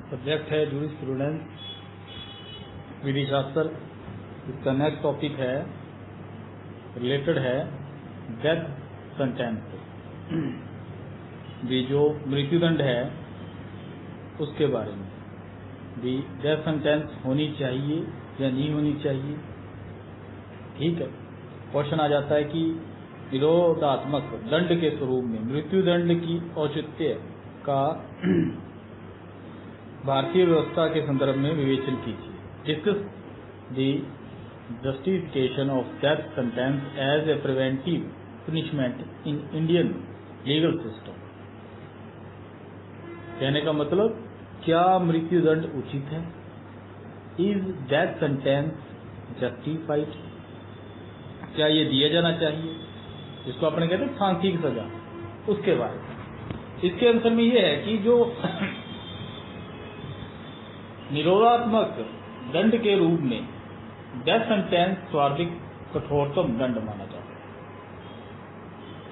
Subject है jurisprudence, विधि शास्त्र। इसका नेक्स्ट टॉपिक है रिलेटेड है डेथ सेंटेंस से, भी जो मृत्युदंड है उसके बारे में भी। डेथ सेंटेंस होनी चाहिए या नहीं होनी चाहिए, ठीक है। क्वेश्चन आ जाता है कि निरोधात्मक दंड के स्वरूप में मृत्युदंड की औचित्य का भारतीय व्यवस्था के संदर्भ में विवेचन कीजिए। Discuss the justification of death sentence as a preventive punishment in Indian legal system. कहने का मतलब, क्या मृत्युदंड उचित है? Is death sentence justified? क्या ये दिया जाना चाहिए, जिसको अपने कहते हैं फांसी की सजा, उसके बारे में। इसके आंसर में ये है कि जो निरोधात्मक दंड के रूप में डेथ सेंटेंस सर्वाधिक कठोरतम दंड माना जाता है।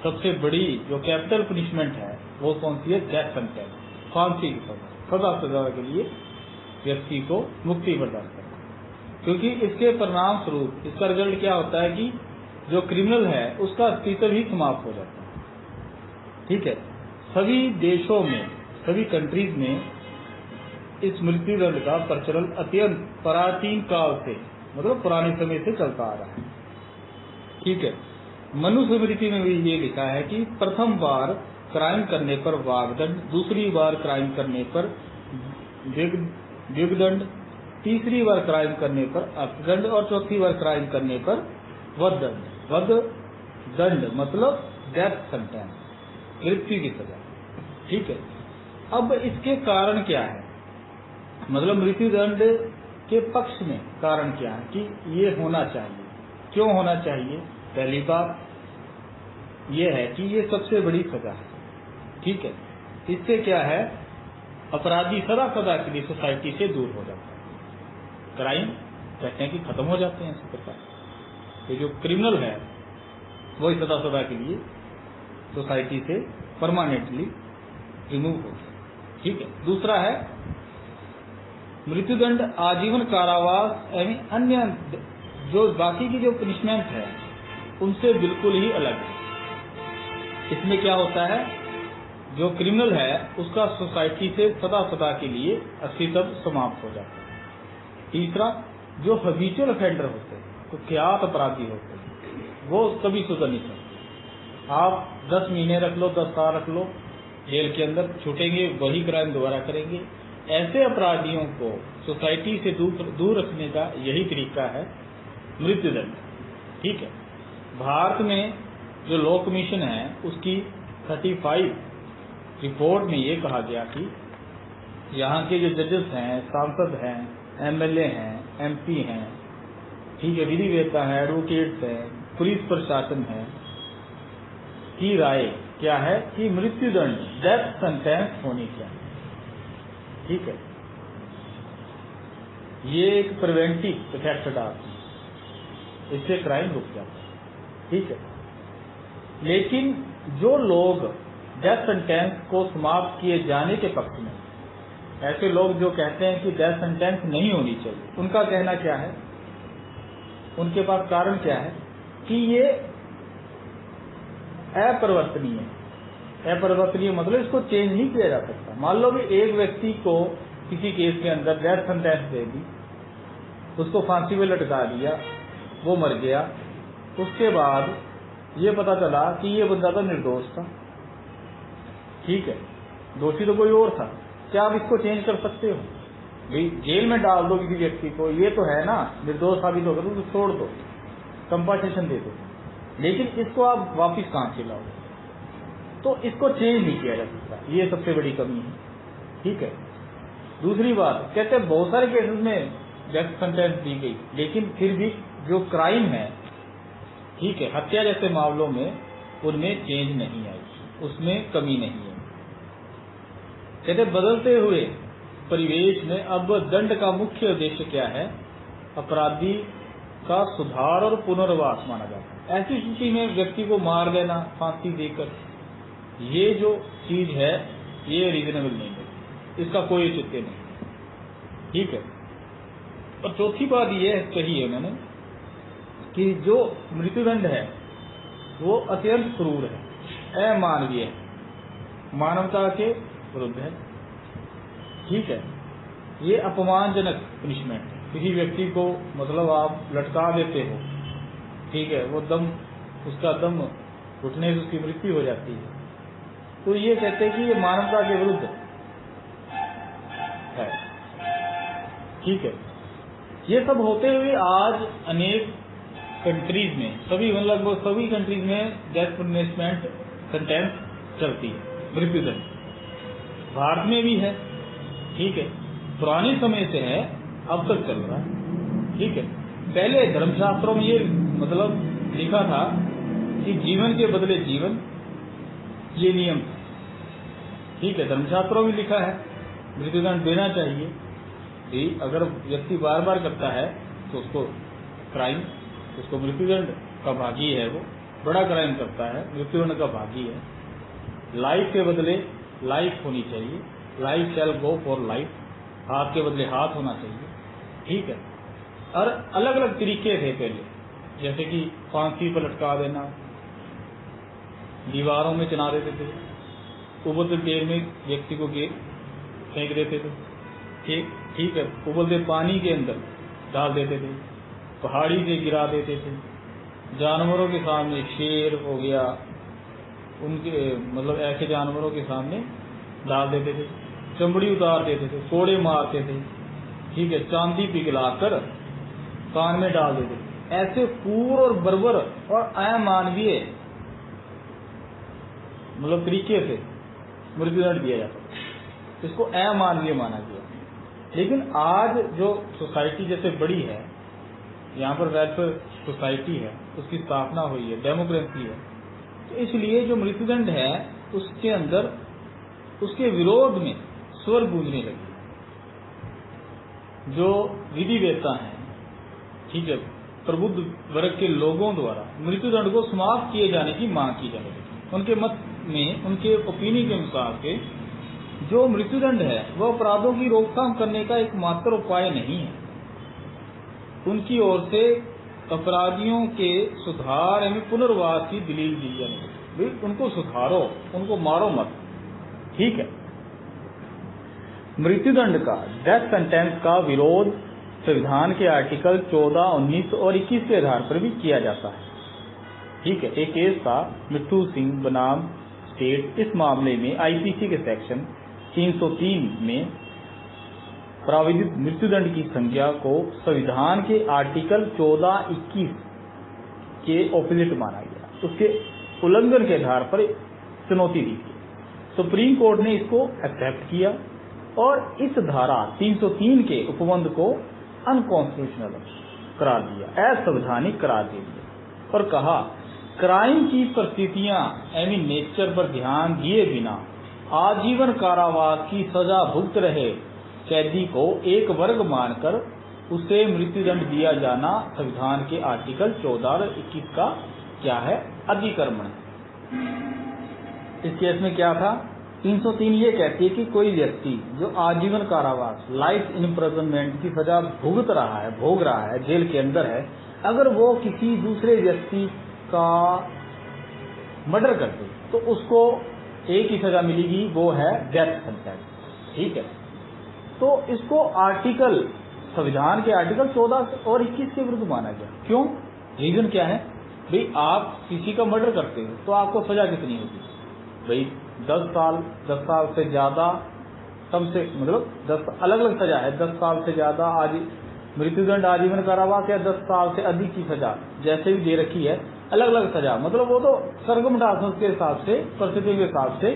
सबसे बड़ी जो कैपिटल पनिशमेंट है वो कौन सी है? डेथ सेंटेंस, फांसी की सजा। सजा सजा के लिए व्यक्ति को मुक्ति प्रदान करना, क्योंकि इसके परिणाम स्वरूप इसका रिजल्ट क्या होता है कि जो क्रिमिनल है उसका अस्तित्व ही समाप्त हो जाता है, ठीक है। सभी देशों में, सभी कंट्रीज में इस मृत्युदंड का प्रचलन अत्यंत प्राचीन काल से, मतलब पुराने समय से चलता आ रहा है, ठीक है। मनुस्मृति में भी ये लिखा है कि प्रथम बार क्राइम करने पर वाग्दंड, दूसरी बार क्राइम करने पर द्विगदंड, तीसरी बार क्राइम करने पर अर्थदंड और चौथी बार क्राइम करने पर वधदंड। वधदंड मतलब डेथ सेंटेंस, मृत्यु की सजा, ठीक है। अब इसके कारण क्या है, मतलब मृत्युदंड के पक्ष में कारण क्या है कि ये होना चाहिए, क्यों होना चाहिए? पहली बात ये है कि ये सबसे बड़ी सजा है, ठीक है। इससे क्या है, अपराधी सदा सदा के लिए सोसाइटी से दूर हो जाता है। क्राइम कहते हैं कि खत्म हो जाते हैं इस प्रकार। तो जो क्रिमिनल है वही सदा सदा के लिए सोसाइटी से परमानेंटली रिमूव हो गया, ठीक है। दूसरा है मृत्युदंड आजीवन कारावास एवं अन्य जो बाकी की जो पनिशमेंट है उनसे बिल्कुल ही अलग है। इसमें क्या होता है, जो क्रिमिनल है उसका सोसाइटी से सदा सदा के लिए अस्तित्व समाप्त हो जाता है। तीसरा, जो हैबिचुअल ऑफेंडर होते हैं, कुख्यात अपराधी होते हैं, वो कभी सुधर नहीं सकते। आप 10 महीने रख लो, 10 साल रख लो जेल के अंदर, छूटेंगे वही क्राइम दोबारा करेंगे। ऐसे अपराधियों को सोसाइटी से दूर रखने का यही तरीका है मृत्युदंड, ठीक है। भारत में जो लॉ कमीशन है उसकी 35 रिपोर्ट में ये कहा गया कि यहाँ के जो जजेस हैं, सांसद हैं, एमएलए हैं, एमपी हैं, ठीक है, विधि वेत्ता है, एडवोकेट्स हैं, पुलिस प्रशासन है, की राय क्या है कि मृत्युदंड, डेथ सेंटेंस होनी चाहिए, ठीक है। ये एक प्रिवेंटिव इफेक्ट डालती है, इससे क्राइम रुक जाता है, ठीक है। लेकिन जो लोग डेथ सेंटेंस को समाप्त किए जाने के पक्ष में, ऐसे लोग जो कहते हैं कि डेथ सेंटेंस नहीं होनी चाहिए, उनका कहना क्या है, उनके पास कारण क्या है कि ये अपरिवर्तनीय है। अपरिवर्तनीय मतलब इसको चेंज नहीं किया जा सकता। मान लो कि एक व्यक्ति को किसी केस के अंदर डेथ सेंटेंस दे दी, उसको फांसी में लटका दिया, वो मर गया, उसके बाद ये पता चला कि ये बंदा तो निर्दोष था, ठीक है, दोषी तो कोई और था। क्या आप इसको चेंज कर सकते हो? भाई जेल में डाल दो किसी व्यक्ति को, ये तो है ना, निर्दोष साबित होगा तो छोड़ दो, कंपनसेशन दे दो, लेकिन इसको आप वापिस कहाँ से लाओगे? तो इसको चेंज नहीं किया जा सकता, ये सबसे बड़ी कमी है, ठीक है। दूसरी बात, कहते हैं बहुत सारे केसेस में डेथ सेंटेंस दी गई, लेकिन फिर भी जो क्राइम है, ठीक है, हत्या जैसे मामलों में उनमें चेंज नहीं आई, उसमें कमी नहीं है। कहते बदलते हुए परिवेश में अब दंड का मुख्य उद्देश्य क्या है? अपराधी का सुधार और पुनर्वास माना जाता है। ऐसी स्थिति में व्यक्ति को मार देना फांसी देकर, ये जो चीज है ये रीजनेबल नहीं है, इसका कोई औचित्य नहीं। ठीक है। और चौथी बात यह कही है उन्होंने कि जो मृत्युदंड है वो अत्यंत क्रूर है, अमानवीय है, मानवता के विरुद्ध है। ठीक है, ये अपमानजनक पनिशमेंट है। किसी व्यक्ति को मतलब आप लटका देते हो, ठीक है, वो उसका दम घुटने से उसकी मृत्यु हो जाती है, तो ये कहते हैं कि ये मानवता के विरुद्ध है। ठीक है, ये सब होते हुए आज अनेक कंट्रीज में, लगभग सभी कंट्रीज में डेथ पनिशमेंट सेंटेंस चलती है, मृत्युदंड। भारत में भी है, ठीक है, पुराने समय से है, अब तक चल रहा है। ठीक है, पहले धर्मशास्त्रों में ये मतलब लिखा था कि जीवन के बदले जीवन, ये नियम था। ठीक है, धर्मशास्त्रों में लिखा है मृत्युदंड देना चाहिए। अगर व्यक्ति बार बार करता है तो उसको क्राइम, उसको मृत्युदंड का भागी है, वो बड़ा क्राइम करता है, मृत्युदंड का भागी है। लाइफ के बदले लाइफ होनी चाहिए, life shell go for life, हाथ के बदले हाथ होना चाहिए। ठीक है, और अलग अलग तरीके थे पहले, जैसे कि फांसी पर लटका देना, दीवारों में चला देते थे, उबलते तेल में व्यक्ति को फेंक देते थे। ठीक है, उबलते पानी के अंदर डाल देते थे, पहाड़ी से गिरा देते थे, जानवरों के सामने, शेर हो गया, उनके मतलब ऐसे जानवरों के सामने डाल देते थे, चमड़ी उतार देते थे, कोड़े मारते थे। ठीक है, चांदी पिघलाकर कान में डाल देते थे। ऐसे क्रूर और बर्बर और अमानवीय मतलब तरीके से मृत्युदंड दिया जाता था, इसको अमानवीय माना गया। लेकिन आज जो सोसाइटी जैसे बड़ी है, यहाँ पर वेलफेयर सोसाइटी है, उसकी स्थापना हुई है, डेमोक्रेसी है, तो इसलिए जो मृत्युदंड है उसके अंदर उसके विरोध में स्वर गूंजने लगे। जो विधि वेत्ता है, ठीक है, प्रबुद्ध वर्ग के लोगों द्वारा मृत्युदंड को समाप्त किए जाने की मांग की जा रही है। उनके मत में, उनके ओपिनियन के अनुसार के जो मृत्युदंड है वह अपराधों की रोकथाम करने का एकमात्र उपाय नहीं है। उनकी ओर से अपराधियों के सुधार एवं पुनर्वास की दलील दी जानी चाहिए। उनको सुधारो, उनको मारो मत। ठीक है, मृत्युदंड का, डेथ सेंटेंस का विरोध संविधान के आर्टिकल 14, 19 और 21 के आधार पर भी किया जाता है। ठीक है, एक केस था मिट्टू सिंह बनाम स्टेट। इस मामले में आईपीसी के सेक्शन 303 में प्राविधित मृत्युदंड की संज्ञा को संविधान के आर्टिकल 14, 21 के ऑपोजिट माना गया, उसके उल्लंघन के आधार पर चुनौती दी गई। सुप्रीम कोर्ट ने इसको एक्सेप्ट किया और इस धारा 303 के उपबंध को अनकॉन्स्टिट्यूशनल करार दिया, असंवैधानिक करार दे दिया और कहा क्राइम की परिस्थितियां एवं नेचर पर ध्यान दिए बिना आजीवन कारावास की सजा भुगत रहे कैदी को एक वर्ग मानकर उसे मृत्युदंड दिया जाना संविधान के आर्टिकल 14 और 21 का क्या है, अधिक्रमण। इस केस में क्या था, 303 ये कहती है कि कोई व्यक्ति जो आजीवन कारावास, लाइफ इम्प्रिजनमेंट की सजा भोग रहा है, जेल के अंदर है, अगर वो किसी दूसरे व्यक्ति का मर्डर कर दे तो उसको एक ही सजा मिलेगी, वो है डेथ सेंटेंस। ठीक है, तो इसको संविधान के आर्टिकल 14 और 21 के विरुद्ध माना गया। क्यों, रीजन क्या है भाई, आप किसी का मर्डर करते हो तो आपको सजा कितनी होगी भाई, 10 साल से ज्यादा, कम से मतलब 10 अलग अलग सजा है, 10 साल से ज्यादा मृत्युदंड, आजीवन कारावास या 10 साल से अधिक की सजा जैसे भी दे रखी है, अलग अलग सजा। मतलब वो तो सर्कमस्टांसेस के हिसाब से, परिस्थितियों के हिसाब से,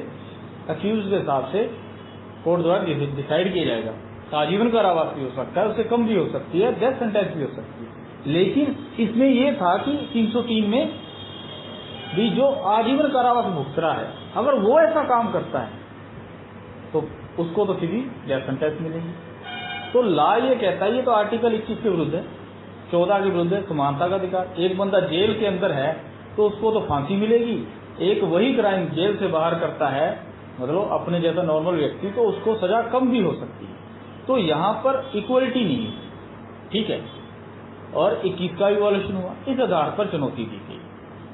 अक्यूज के हिसाब से कोर्ट द्वारा डिसाइड किया जाएगा। आजीवन कारावास भी हो सकता है, उससे कम भी हो सकती है, डेथ सेंटेंस भी हो सकती है। लेकिन इसमें यह था कि 303 में भी जो आजीवन कारावास भुगत रहा है, अगर वो ऐसा काम करता है तो उसको तो सीधी डेथ सेंटेंस मिलेगी। तो लॉ ये कहता है, ये तो आर्टिकल 21 के विरुद्ध है, 14 के विरुद्ध है, समानता का अधिकार। एक बंदा जेल के अंदर है तो उसको तो फांसी मिलेगी, एक वही क्राइम जेल से बाहर करता है, मतलब अपने जैसा नॉर्मल व्यक्ति, तो उसको सजा कम भी हो सकती है। तो यहाँ पर इक्वलिटी नहीं है, ठीक है, और 21 का भी वॉल्यूशन हुआ, इस आधार पर चुनौती दी गई।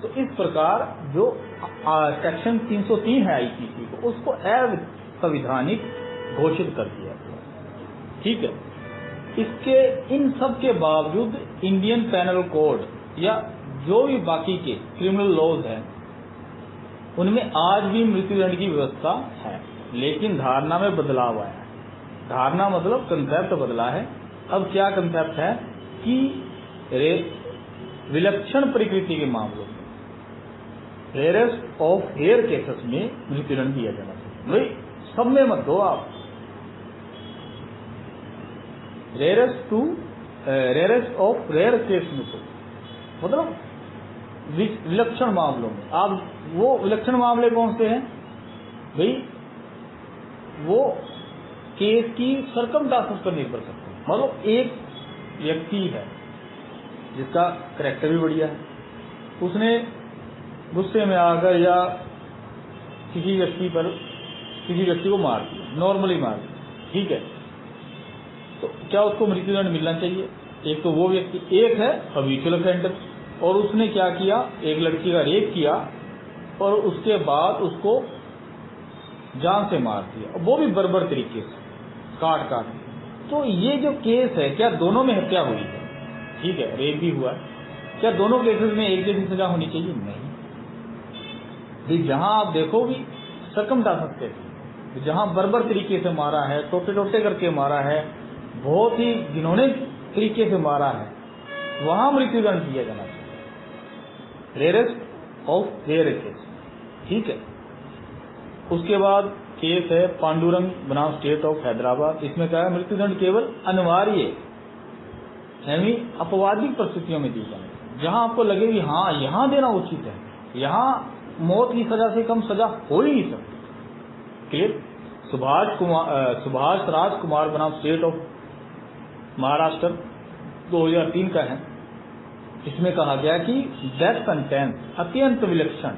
तो इस प्रकार जो सेक्शन 303 है आईपीसी को, उसको असंवैधानिक घोषित कर दिया गया, ठीक है। इसके इन सब के बावजूद इंडियन पैनल कोड या जो भी बाकी के क्रिमिनल लॉज हैं उनमें आज भी मृत्युदंड की व्यवस्था है, लेकिन धारणा में बदलाव आया है। धारणा मतलब कंसेप्ट बदला है। अब क्या कंसेप्ट है कि विलक्षण प्रकृति के मामलों में, रेयरेस्ट ऑफ रेयर केसेस में मृत्युदंड दिया जाना चाहिए। भाई सब में मत दो आप, रेयरेस्ट ऑफ रेयर केस में तो मतलब विलक्षण मामलों में। आप वो विलक्षण मामले कौन से हैं भाई? वो केस की सरकमस्टांसेस पर निर्भर करते हैं। मतलब एक व्यक्ति है जिसका कैरेक्टर भी बढ़िया है, उसने गुस्से में आकर या किसी व्यक्ति को मार दिया, नॉर्मली मार दिया, ठीक है, तो क्या उसको मृत्युदंड मिलना चाहिए? एक तो वो व्यक्ति, एक है हैबिचुअल ऑफेंडर, और उसने क्या किया, एक लड़की का रेप किया और उसके बाद उसको जान से मार दिया, वो भी बर्बर तरीके से काट। तो ये जो केस है, क्या दोनों में हत्या हुई है? ठीक है, रेप भी हुआ है, क्या दोनों केसेस में एक जैसी सजा होनी चाहिए? नहीं। जहां आप देखो भी सरकमस्टांसेस कैसी, जहां बर्बर तरीके से मारा है, टोटे टोटे करके मारा है, बहुत ही घिनौने तरीके से मारा है, वहां मृत्युदंड दिया जाना चाहिए, रेयरेस्ट ऑफ रेयर केस, ठीक है। उसके बाद केस है पांडुरंग बनाम स्टेट ऑफ हैदराबाद। इसमें क्या है, मृत्युदंड केवल अनिवार्य यानी अपवादिक परिस्थितियों में दी जाए, जहां आपको लगे कि हाँ यहां देना उचित है, यहां मौत की सजा से कम सजा हो ही नहीं सकती। क्लियर? सुभाष राजकुमार बनाम स्टेट ऑफ महाराष्ट्र 2003 का है। इसमें कहा गया कि डेथ सेंटेंस अत्यंत विलक्षण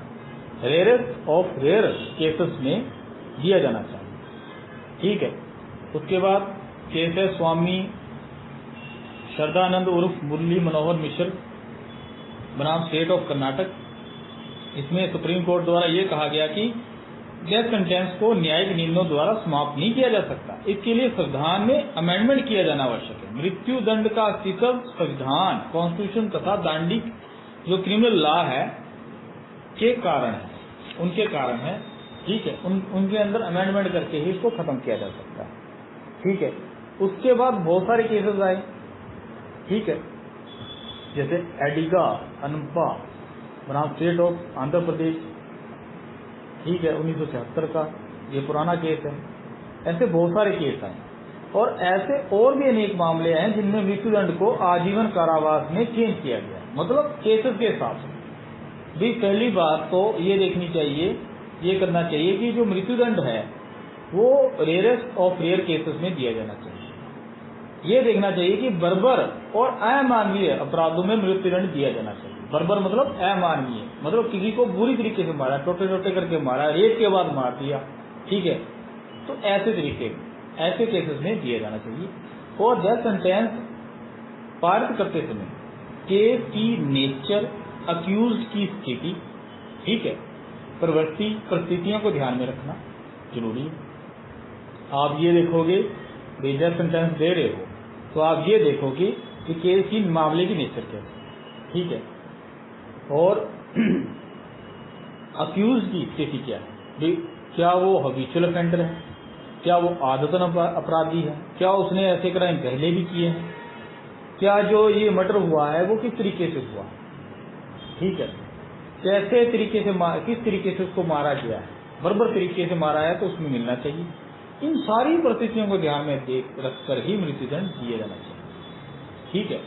रेयरेस्ट ऑफ रेयर केसेस में दिया जाना चाहिए, ठीक है। उसके बाद केस है स्वामी श्रद्धानंद उर्फ मुरली मनोहर मिश्र बनाम स्टेट ऑफ कर्नाटक। इसमें सुप्रीम कोर्ट द्वारा यह कहा गया कि डेथ सेंटेंस को न्यायिक निर्णयों द्वारा समाप्त नहीं किया जा सकता, इसके लिए संविधान में अमेंडमेंट किया जाना आवश्यक है। मृत्यु दंड का अस्तित्व संविधान, कॉन्स्टिट्यूशन तथा दांडिक जो क्रिमिनल लॉ है के कारण है, उनके कारण है, ठीक है। उनके अंदर अमेंडमेंट करके ही इसको खत्म किया जा सकता है, ठीक है। उसके बाद बहुत सारे केसेस आए, ठीक है, जैसे एडिगा अनपा बनाम स्टेट ऑफ आंध्र प्रदेश, ठीक है, 1976 का, ये पुराना केस है। ऐसे बहुत सारे केस हैं और ऐसे और भी अनेक मामले हैं जिनमें मृत्युदंड को आजीवन कारावास में चेंज किया गया, मतलब केसेस के हिसाब से भी। पहली बात तो ये देखनी चाहिए, ये करना चाहिए कि जो मृत्युदंड है वो रेयरेस्ट ऑफ रेयर केसेस में दिया जाना चाहिए। ये देखना चाहिए कि बर्बर और अमानवीय अपराधों में मृत्युदंड दिया जाना चाहिए। बर्बर मतलब अमानवीय, मतलब किसी को बुरी तरीके से मारा, टोटे टोटे करके मारा, रेप के बाद मार दिया, ठीक है, तो ऐसे केसेस में दिया जाना चाहिए। और डेथ सेंटेंस पारित करते समय केस की नेचर, अक्यूज्ड की स्थिति, ठीक है, प्रवृत्ति, परिस्थितियों को ध्यान में रखना जरूरी है। आप ये देखोगे डेथ सेंटेंस दे रहे हो तो आप ये देखोगे कि केस की मामले की नेचर क्या है, ठीक है, और अक्यूज की स्थिति क्या है, क्या वो हैबिचुअल ऑफेंडर है, क्या वो आदतन अपराधी है, क्या उसने ऐसे क्राइम पहले भी किए हैं, क्या जो ये मर्डर हुआ है वो किस तरीके से हुआ, ठीक है, कैसे तरीके से किस तरीके से उसको मारा गया है, बर्बर तरीके से मारा है तो उसमें मिलना चाहिए। इन सारी परिस्थितियों को ध्यान में रखकर ही मृत्युदंड दिया जाना चाहिए, ठीक है।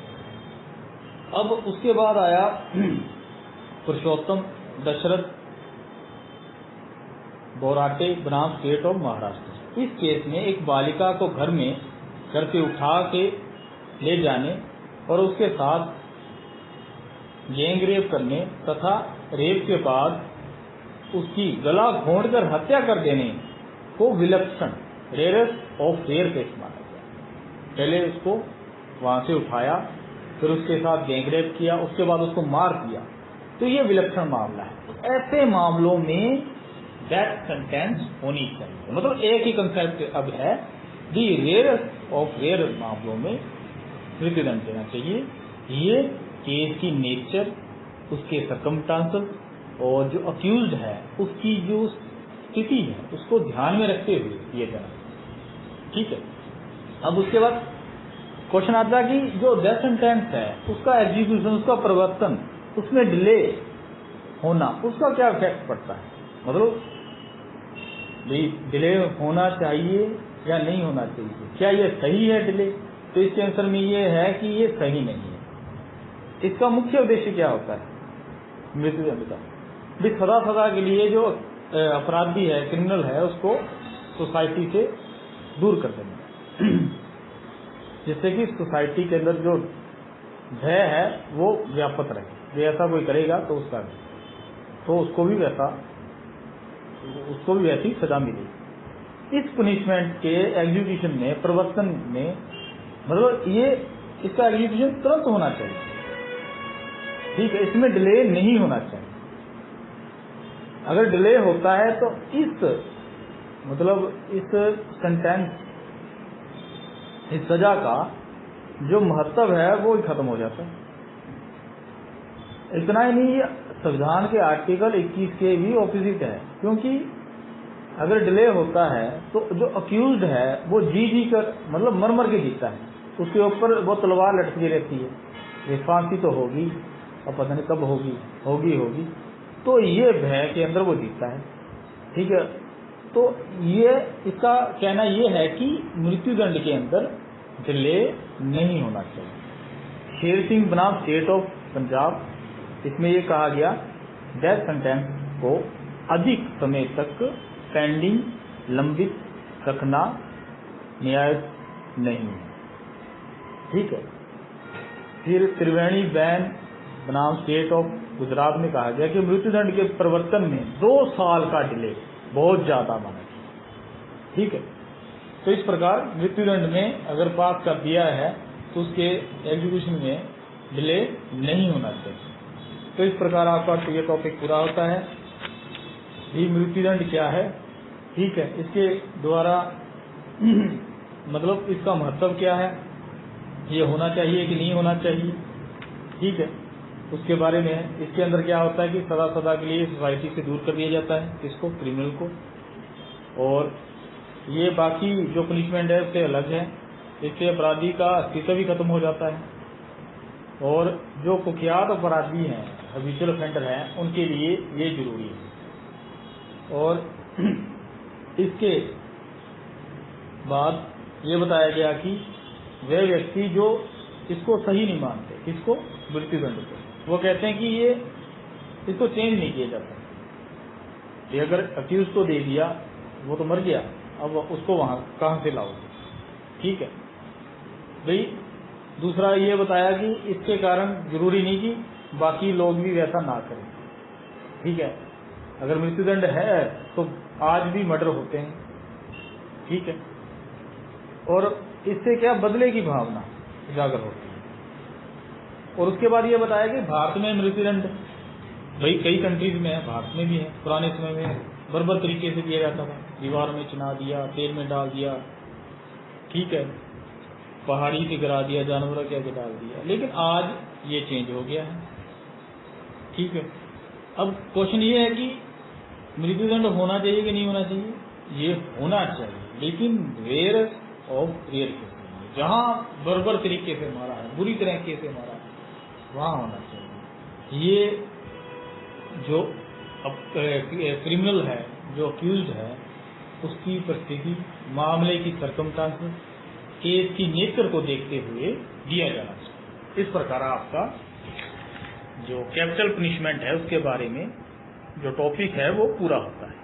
अब उसके बाद आया पुरुषोत्तम दशरथ बोराटे बनाम स्टेट ऑफ महाराष्ट्र। इस केस में एक बालिका को घर से उठा के ले जाने और उसके साथ गैंग रेप करने तथा रेप के बाद उसकी गला घोंटकर हत्या कर देने को विलक्षण रेयरेस्ट ऑफ रेयर केस माना गया, पहले उसको वहां से उठाया, फिर उसके साथ गैंगरेप किया, उसके बाद उसको मार दिया, तो ये विलक्षण मामला है। तो ऐसे मामलों में डेथ सेंटेंस होनी चाहिए। मतलब एक ही कंसेप्ट अब है, दी रेयरेस्ट ऑफ रेयर मामलों में मृत्युदंड देना चाहिए। ये केस की नेचर, उसके सर्कमस्टांसेस और जो अक्यूज्ड है उसकी जो स्थिति है उसको ध्यान में रखते हुए दिए जाना। ठीक है। अब उसके बाद क्वेश्चन आता है कि जो डेथ सेंटेंस है उसका एग्जीक्यूशन, उसका प्रवर्तन, उसमें डिले होना, उसका क्या इफेक्ट पड़ता है। मतलब डिले होना चाहिए या नहीं होना चाहिए, क्या ये सही है डिले। तो इसके आंसर में ये है कि ये सही नहीं है। इसका मुख्य उद्देश्य क्या होता है मृत्युदंड का, भी सदा के लिए जो अपराधी है, क्रिमिनल है, उसको सोसाइटी से दूर कर देना, जिससे कि सोसाइटी के अंदर जो भय है वो व्यापक रहे। ऐसा कोई करेगा तो उसको भी वैसी सजा मिलेगी। इस पनिशमेंट के एग्जीक्यूशन में, प्रवर्तन में, मतलब ये इसका एग्जीक्यूशन तुरंत होना चाहिए। ठीक है, इसमें डिले नहीं होना चाहिए। अगर डिले होता है तो इस सेंटेंस, इस सजा का जो महत्व है वो ही खत्म हो जाता है। इतना ही नहीं, संविधान के आर्टिकल 21 के भी ऑपोजिट है, क्योंकि अगर डिले होता है तो जो अक्यूज्ड है वो जी कर, मतलब मर के जीता है, उसके ऊपर वो तलवार लटकी रहती है, ये फांसी तो होगी और पता नहीं कब होगी, तो ये भय के अंदर वो जीता है। ठीक है, तो ये इसका कहना ये है कि मृत्युदंड के अंदर डिले नहीं होना चाहिए। शेर सिंह बनाम स्टेट ऑफ पंजाब, इसमें ये कहा गया डेथ सेंटेंस को अधिक समय तक पेंडिंग, लंबित रखना न्याय नहीं है। ठीक है। फिर त्रिवेणी बैन बनाम स्टेट ऑफ गुजरात में कहा गया कि मृत्युदंड के प्रवर्तन में 2 साल का डिले बहुत ज्यादा माना गया। ठीक है। तो इस प्रकार मृत्युदंड में अगर पास कर दिया है तो उसके एग्जीक्यूशन में डिले नहीं होना चाहिए। तो इस प्रकार आपका ये टॉपिक पूरा होता है। ये मृत्युदंड क्या है, ठीक है, इसके द्वारा मतलब इसका महत्व क्या है, ये होना चाहिए कि नहीं होना चाहिए, ठीक है, उसके बारे में। इसके अंदर क्या होता है कि सदा के लिए सोसाइटी से दूर कर दिया जाता है इसको, क्रिमिनल को, और ये बाकी जो पनिशमेंट है उससे अलग है। इससे अपराधी का अस्तित्व भी खत्म हो जाता है, और जो कुख्यात अपराधी हैं, हैबिचुअल ऑफेंडर हैं, उनके लिए ये जरूरी है। और इसके बाद ये बताया गया कि वे व्यक्ति जो इसको सही नहीं मानते, किसको, मृत्युदंड को, वो कहते हैं कि ये इसको चेंज नहीं किया जाता। ये अगर अक्यूज को दे दिया, वो तो मर गया, अब उसको वहां कहां से लाओ। ठीक है भाई। दूसरा ये बताया कि इसके कारण जरूरी नहीं कि बाकी लोग भी वैसा ना करें। ठीक है, अगर मृत्युदंड है तो आज भी मर्डर होते हैं। ठीक है, और इससे क्या, बदले की भावना उजागर होती है। और उसके बाद ये बताया कि भारत में मृत्युदंड भाई कई कंट्रीज में है, भारत में भी है। पुराने समय में बर्बर तरीके से दिया जाता था, दीवार में चिना दिया, तेल में डाल दिया, ठीक है, पहाड़ी से गिरा दिया, जानवरों के आगे डाल दिया। लेकिन आज ये चेंज हो गया है। ठीक है, अब क्वेश्चन ये है कि मृत्युदंड होना चाहिए कि नहीं होना चाहिए। ये होना चाहिए, लेकिन रेयर ऑफ रेयर केस, जहां बर्बर तरीके से मारा है, बुरी तरीके से मारा है, वहां होना चाहिए। ये जो क्रिमिनल है, जो अक्यूज्ड है, उसकी परिस्थिति, मामले की सर्कमस्टांसेस, केस की नेचर को देखते हुए दिया जाना चाहिए। इस प्रकार आपका जो कैपिटल पनिशमेंट है उसके बारे में जो टॉपिक है वो पूरा होता है।